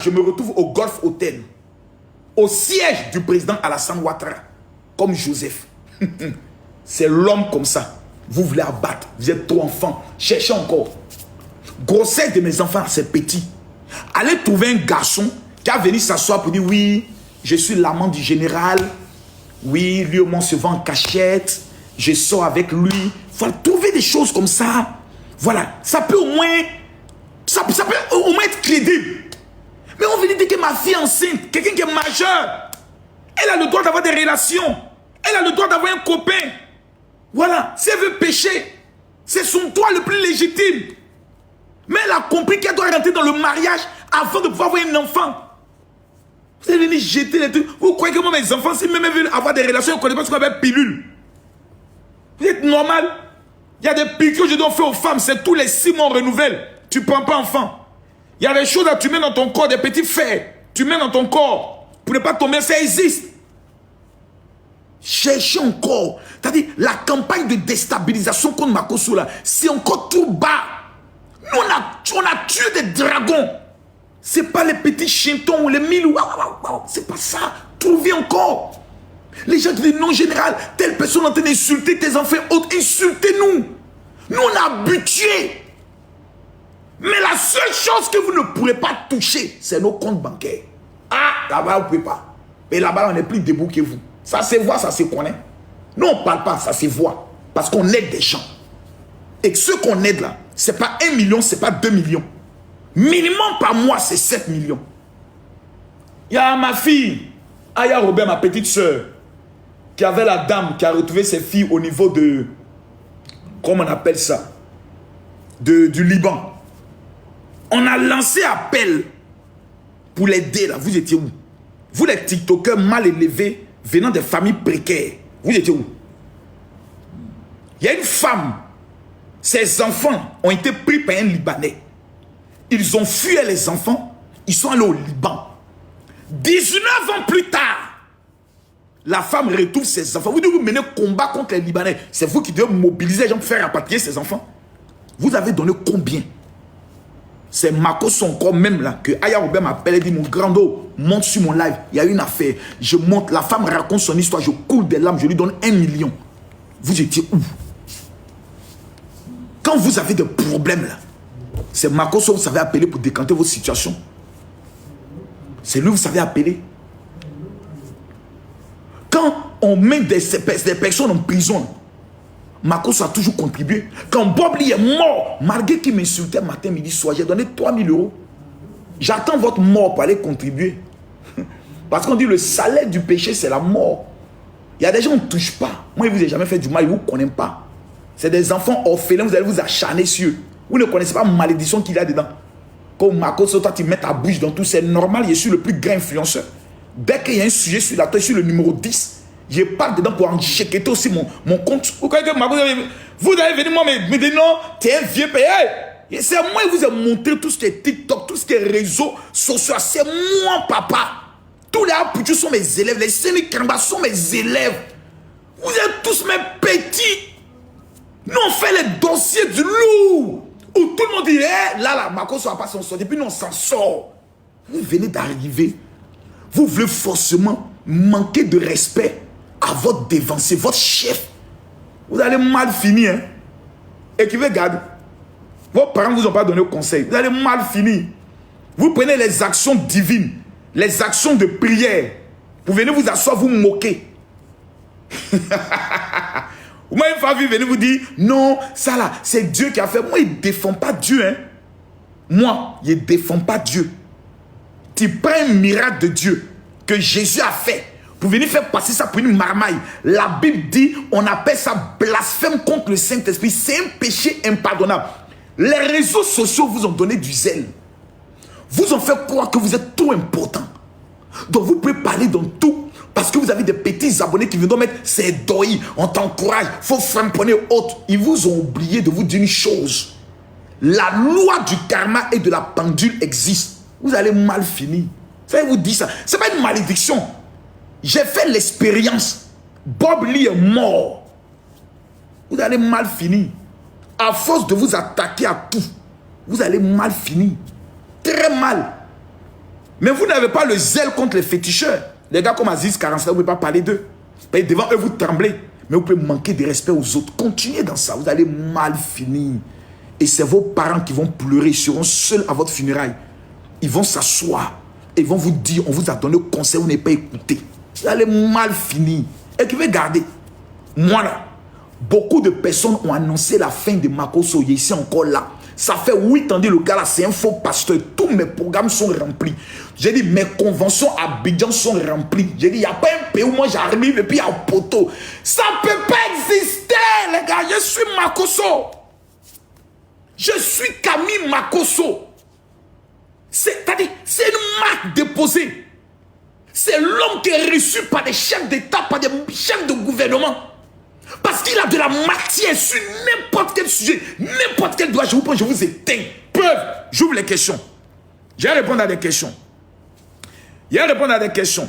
je me retrouve au Golf Hotel, au siège du président Alassane Ouattara, comme Joseph. C'est l'homme comme ça. Vous voulez abattre, vous êtes trop enfant. Cherchez encore. Grossesse de mes enfants, c'est petit. Allez trouver un garçon qui a venu s'asseoir pour dire oui, je suis l'amant du général. Oui, lui au moins se vend en cachette. Je sors avec lui. Il faut trouver des choses comme ça. Voilà, ça peut au moins, ça peut au moins être crédible. Mais on veut dire que ma fille enceinte, quelqu'un qui est majeur, elle a le droit d'avoir des relations. Elle a le droit d'avoir un copain. Voilà, si elle veut pécher, c'est son droit le plus légitime. Mais elle a compris qu'elle doit rentrer dans le mariage avant de pouvoir avoir un enfant. Vous allez venir jeter les trucs. Vous croyez que moi, mes enfants, si même veulent avoir des relations, ils ne connaissent pas ce qu'on appelle pilule. Vous êtes normal. Il y a des piqûres que je dois faire aux femmes, c'est tous les 6 mois on renouvelle. Tu ne prends pas enfant. Il y a des choses que tu mets dans ton corps, des petits fers. Tu mets dans ton corps pour ne pas tomber, ça existe. Cherchez encore. C'est-à-dire, la campagne de déstabilisation contre Makosso, là, c'est encore tout bas. Nous, on a tué des dragons. Ce n'est pas les petits chintons ou les mille. C'est pas ça. Trouvez encore. Les gens qui disent non, général, telle personne est en train d'insulter tes enfants, autres, insultez-nous. Nous, on a habitué. Mais la seule chose que vous ne pourrez pas toucher, c'est nos comptes bancaires. Ah, là-bas, vous ne pouvez pas. Et là-bas, on est plus debout que vous. Ça se voit, ça se connaît. Nous, on ne parle pas, ça se voit. Parce qu'on aide des gens. Et ceux qu'on aide là, ce n'est pas 1 million, ce n'est pas 2 millions. Minimum par mois, c'est 7 millions. Il y a ma fille, Aya Robert, ma petite soeur, qui avait la dame qui a retrouvé ses filles au niveau de, comment on appelle ça, du Liban. On a lancé appel pour l'aider là. Vous étiez où? Vous les TikTokers mal élevés, venant des familles précaires, vous étiez où? Il y a une femme, ses enfants ont été pris par un Libanais. Ils ont fui les enfants, ils sont allés au Liban. 19 ans plus tard, la femme retrouve ses enfants. Vous devez vous mener combat contre les Libanais. C'est vous qui devez mobiliser les gens pour faire rapatrier ses enfants. Vous avez donné combien? C'est Makosso encore même là que Aya Robert m'appelle et dit mon grand dos, monte sur mon live. Il y a une affaire. Je monte, la femme raconte son histoire, je coule des larmes, je lui donne 1 million. Vous étiez où? Quand vous avez des problèmes là, c'est Makosso que vous savez appeler pour décanter votre situation. C'est lui que vous savez appeler. Quand on met des personnes en prison, Makosso a toujours contribué. Quand Bob Lee est mort, malgré qu'il m'insultait matin, midi, soir, j'ai donné 3 000 euros. J'attends votre mort pour aller contribuer. Parce qu'on dit le salaire du péché, c'est la mort. Il y a des gens qui ne touchent pas. Moi, il ne vous a jamais fait du mal, il ne vous connaît pas. C'est des enfants orphelins, vous allez vous acharner sur eux. Vous ne connaissez pas la malédiction qu'il y a dedans. Comme Makosso, toi, tu mets ta bouche dans tout, c'est normal, je suis le plus grand influenceur. Dès qu'il y a un sujet sur la tête, je suis le numéro 10. Je parle dedans pour enchecker aussi mon compte. Vous croyez que vous allez venir moi me dire non, tu es un vieux payé. C'est moi qui vous ai montré tout ce qui est TikTok, tout ce qui est réseaux sociaux. C'est moi, papa. Tous les Aputus sont mes élèves. Les Sénékamba sont mes élèves. Vous êtes tous mes petits. Nous, on fait les dossiers du loup. Où tout le monde dit, hey, là, Makosso va pas s'en sortir. Et puis nous, on s'en sort. Vous venez d'arriver. Vous voulez forcément manquer de respect à votre dévancier, votre chef. Vous allez mal finir. Hein? Écrivez, garde. Vos parents ne vous ont pas donné conseil. Vous allez mal finir. Vous prenez les actions divines, les actions de prière. Vous venez vous asseoir, vous moquer. Vous m'avez fait venir vous dire, non, ça là, c'est Dieu qui a fait. Moi, il ne défend pas Dieu. Hein? Moi, il ne défend pas Dieu. Tu prends un miracle de Dieu que Jésus a fait. Pour venir faire passer ça pour une marmaille. La Bible dit, on appelle ça blasphème contre le Saint-Esprit. C'est un péché impardonnable. Les réseaux sociaux vous ont donné du zèle. Vous ont fait croire que vous êtes trop important. Donc vous pouvez parler dans tout. Parce que vous avez des petits abonnés qui viennent mettre, c'est doi, on t'encourage, il faut framponner autre. Ils vous ont oublié de vous dire une chose. La loi du karma et de la pendule existe. Vous allez mal finir. Ça vous dit ça. Ce n'est pas une malédiction. J'ai fait l'expérience. Bob Lee est mort. Vous allez mal finir. À force de vous attaquer à tout, vous allez mal finir. Très mal. Mais vous n'avez pas le zèle contre les féticheurs. Les gars comme Aziz 47, vous ne pouvez pas parler d'eux. Devant eux, vous tremblez. Mais vous pouvez manquer de respect aux autres. Continuez dans ça. Vous allez mal finir. Et c'est vos parents qui vont pleurer. Ils seront seuls à votre funéraille. Ils vont s'asseoir. Et ils vont vous dire, on vous a donné conseil, vous n'avez pas écouté. Vous allez mal finir. Et qui veut garder. Moi là, beaucoup de personnes ont annoncé la fin de Makosso. Il est ici encore là. Ça fait 8 ans, le gars là, c'est un faux pasteur. Tous mes programmes sont remplis. J'ai dit, mes conventions à Abidjan sont remplies. J'ai dit, il n'y a pas un pays où moi j'arrive et puis il y a un poteau. Ça ne peut pas exister, les gars. Je suis Makosso. Je suis Camille Makosso. C'est-à-dire, c'est une marque déposée. C'est l'homme qui est reçu par des chefs d'État, par des chefs de gouvernement. Parce qu'il a de la matière sur n'importe quel sujet, n'importe quel doigt. Je vous prends, je vous éteins. Preuve, j'ouvre les questions. Je vais répondre à des questions. Je vais répondre à des questions.